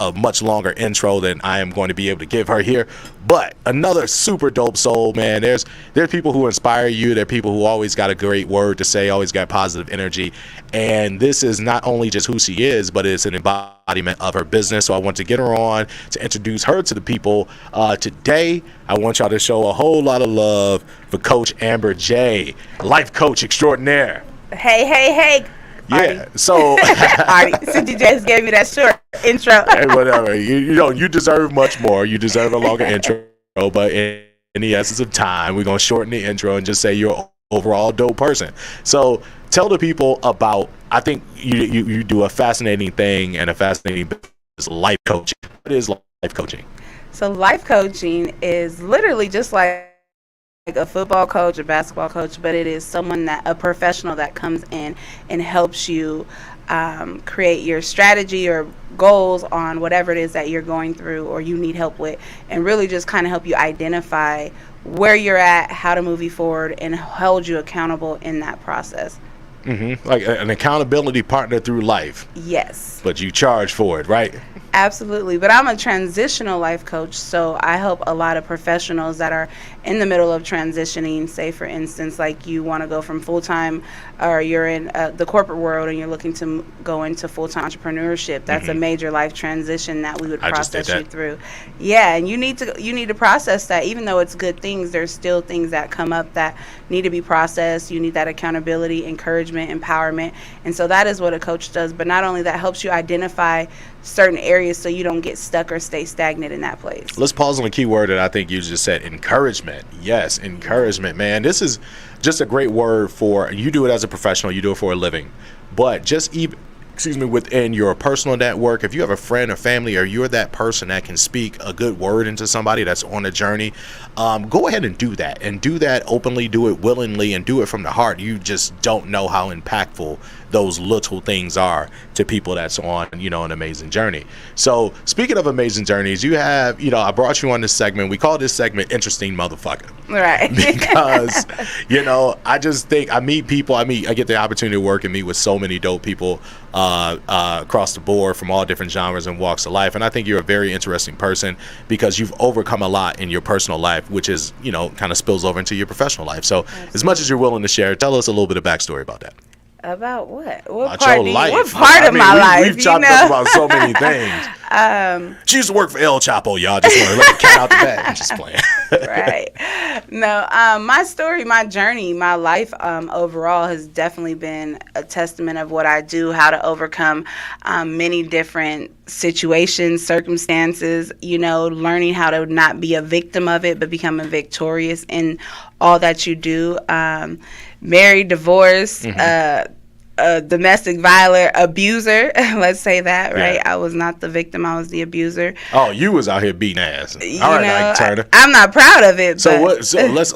a much longer intro than I am going to be able to give her here. But another super dope soul, man. There's people who inspire you. There are people who always got a great word to say, always got positive energy. And this is not only just who she is, but it's an embodiment of her business. So I want to get her on to introduce her to the people. Today, I want y'all to show a whole lot of love for Coach Amber J, life coach extraordinaire. Hey. Yeah, so Ardie, since you just gave me that short intro. Hey, whatever. You deserve much more. You deserve a longer intro, but in the essence of time, we're gonna shorten the intro and just say you're an overall dope person. So tell the people about. I think you do a fascinating thing and a fascinating business, life coaching. What is life coaching? So life coaching is literally just like a football coach, a basketball coach, but it is a professional that comes in and helps you create your strategy or goals on whatever it is that you're going through or you need help with, and really just kind of help you identify where you're at, how to move you forward, and hold you accountable in that process. Mm-hmm. Like an accountability partner through life. Yes. But you charge for it, right? Absolutely. But I'm a transitional life coach, so I help a lot of professionals that are in the middle of transitioning. Say, for instance, like you want to go from full-time, or you're in the corporate world and you're looking to go into full-time entrepreneurship. That's a major life transition that we would process you through. Yeah, and you need to process that. Even though it's good things, there's still things that come up that need to be processed. You need that accountability, encouragement, empowerment. And so that is what a coach does. But not only that, helps you identify certain areas so you don't get stuck or stay stagnant in that place. Let's pause on the key word that I think you just said, encouragement. Yes, encouragement, man. This is just a great word for, you do it as a professional, you do it for a living, but just even, within your personal network, if you have a friend or family, or you're that person that can speak a good word into somebody that's on a journey, go ahead and do that openly, do it willingly, and do it from the heart. You just don't know how impactful those little things are to people that's on, an amazing journey. So speaking of amazing journeys, you have, I brought you on this segment. We call this segment Interesting Motherfucker. Right. Because, I just think I meet people, I get the opportunity to work and meet with so many dope people across the board from all different genres and walks of life. And I think you're a very interesting person because you've overcome a lot in your personal life, which is, kind of spills over into your professional life. So as much as you're willing to share, tell us a little bit of backstory about that. About what? What part of my life? We've chopped up about so many things. She used to work for El Chapo, y'all. Just want to let the cat out the bag. I'm just playing. Right. No, my story, my journey, my life overall has definitely been a testament of what I do, how to overcome many different situations, circumstances, learning how to not be a victim of it, but becoming victorious in all that you do. Married, divorced, domestic violence, abuser, let's say that, right? Yeah. I was not the victim, I was the abuser. Oh, you was out here beating ass. All right, Ike Turner. I'm not proud of it. So what? So let's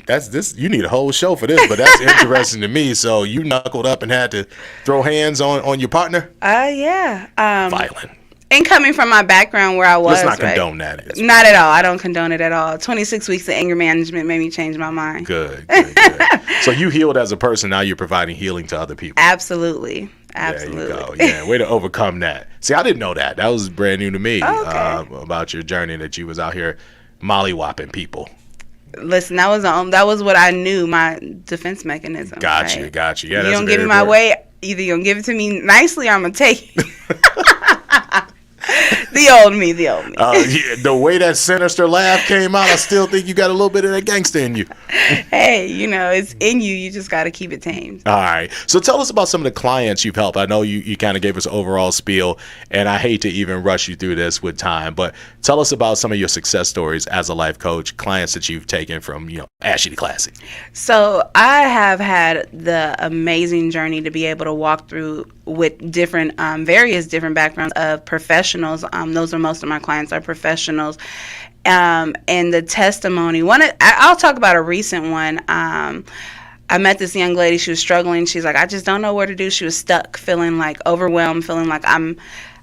that's this. You need a whole show for this, but that's interesting to me. So you knuckled up and had to throw hands on your partner? Yeah. Violent. And coming from my background where I was, let's not condone that. Not at all. I don't condone it at all. 26 weeks of anger management made me change my mind. Good. So you healed as a person. Now you're providing healing to other people. Absolutely. There you go. Yeah, way to overcome that. See, I didn't know that. That was brand new to me. About your journey that you was out here mollywopping people. Listen, that was what I knew, my defense mechanism. Got you. Yeah, you don't give me my way. Either you're gonna give it to me nicely, or I'm gonna take it. The old me. The way that sinister laugh came out, I still think you got a little bit of that gangster in you. Hey, it's in you. You just got to keep it tamed. All right. So tell us about some of the clients you've helped. I know you kind of gave us an overall spiel, and I hate to even rush you through this with time, but tell us about some of your success stories as a life coach, clients that you've taken from, Ashy to Classy. So I have had the amazing journey to be able to walk through with different, various different backgrounds of professionals. Those are most of my clients are professionals. And the testimony, I'll talk about a recent one. I met this young lady. She was struggling. She's like, I just don't know what to do. She was stuck, feeling like overwhelmed, feeling like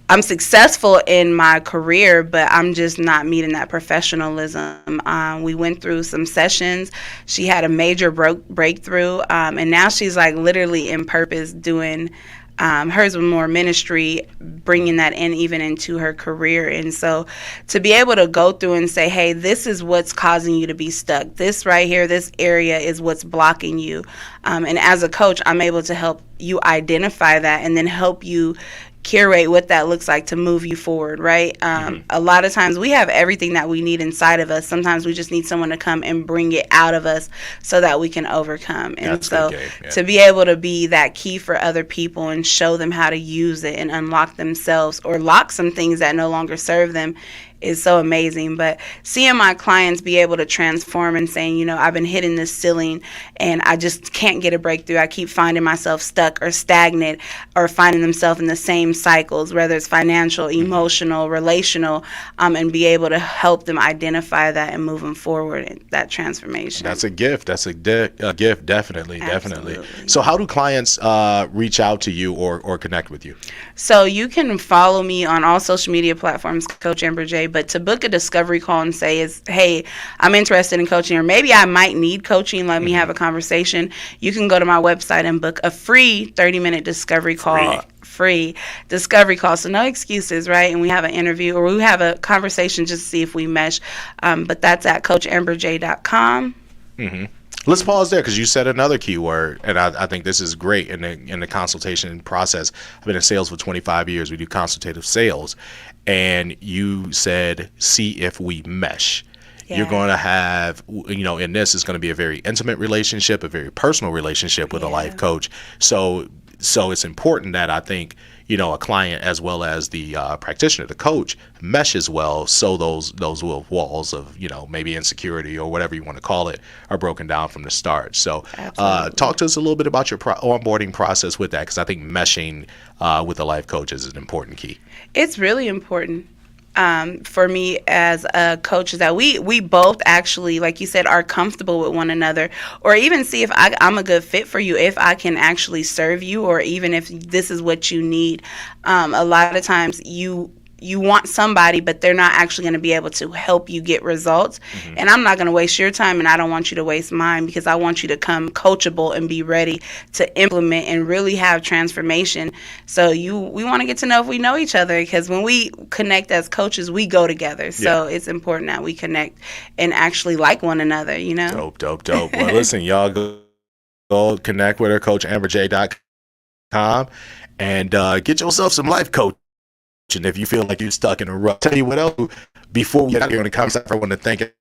I'm successful in my career, but I'm just not meeting that professionalism. We went through some sessions. She had a major breakthrough, and now she's like literally in purpose doing hers with more ministry, bringing that in even into her career. And so to be able to go through and say, hey, this is what's causing you to be stuck. This right here, this area is what's blocking you. And as a coach, I'm able to help you identify that and then help you curate what that looks like to move you forward, right? A lot of times we have everything that we need inside of us. Sometimes we just need someone to come and bring it out of us so that we can overcome. And so to be able to be that key for other people and show them how to use it and unlock themselves or lock some things that no longer serve them is so amazing. But seeing my clients be able to transform and saying, you know, I've been hitting this ceiling and I just can't get a breakthrough. I keep finding myself stuck or stagnant or finding themselves in the same cycles, whether it's financial, emotional, relational, and be able to help them identify that and move them forward in that transformation. That's a gift. That's a gift. Definitely. So how do clients reach out to you or connect with you? So you can follow me on all social media platforms, Coach Amber J. But to book a discovery call and say, hey, I'm interested in coaching, or maybe I might need coaching, let me have a conversation, you can go to my website and book a free 30-minute discovery call. Free discovery call, so no excuses, right? And we have an interview or we have a conversation just to see if we mesh. But that's at CoachAmberJ.com. Let's pause there because you said another key word, and I think this is great in the consultation process. I've been in sales for 25 years. We do consultative sales, and you said, see if we mesh. Yeah. You're going to have, you know, in this, it's going to be a very intimate relationship, a very personal relationship with a life coach. So it's important that I think, you know, a client as well as the practitioner, the coach, meshes well, so those walls of, you know, maybe insecurity or whatever you want to call it are broken down from the start. So talk to us a little bit about your onboarding process with that, because I think meshing with a life coach is an important key. It's really important. For me as a coach is that we both actually, like you said, are comfortable with one another, or even see if I'm a good fit for you, if I can actually serve you, or even if this is what you need. A lot of times you want somebody, but they're not actually going to be able to help you get results. And I'm not going to waste your time, and I don't want you to waste mine, because I want you to come coachable and be ready to implement and really have transformation. So we want to get to know if we know each other, because when we connect as coaches, we go together. So it's important that we connect and actually like one another, you know? Dope. Well, listen, y'all go connect with her, CoachAmberJ.com, and get yourself some life coach. And if you feel like you're stuck in a rut, tell you what else. Before we get out here on the concept, I want to thank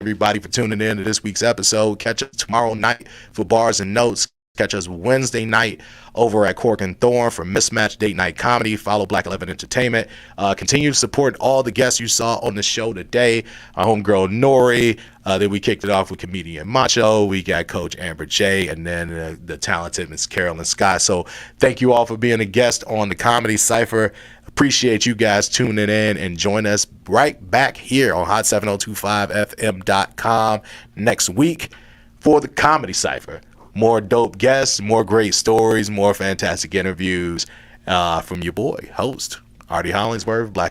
everybody for tuning in to this week's episode. Catch us tomorrow night for Bars and Notes. Catch us Wednesday night over at Cork and Thorn for Mismatch Date Night Comedy. Follow Black 11 Entertainment. Continue to support all the guests you saw on the show today. Our homegirl Nori. Then we kicked it off with comedian Macho. We got Coach Amber J. And then the talented Miss Carolyn Scott. So thank you all for being a guest on the Comedy Cypher. Appreciate you guys tuning in, and join us right back here on HOT7025FM.COM next week for the Comedy Cypher. More dope guests, more great stories, more fantastic interviews from your boy, host, Ardie Hollingsworth, Black 11.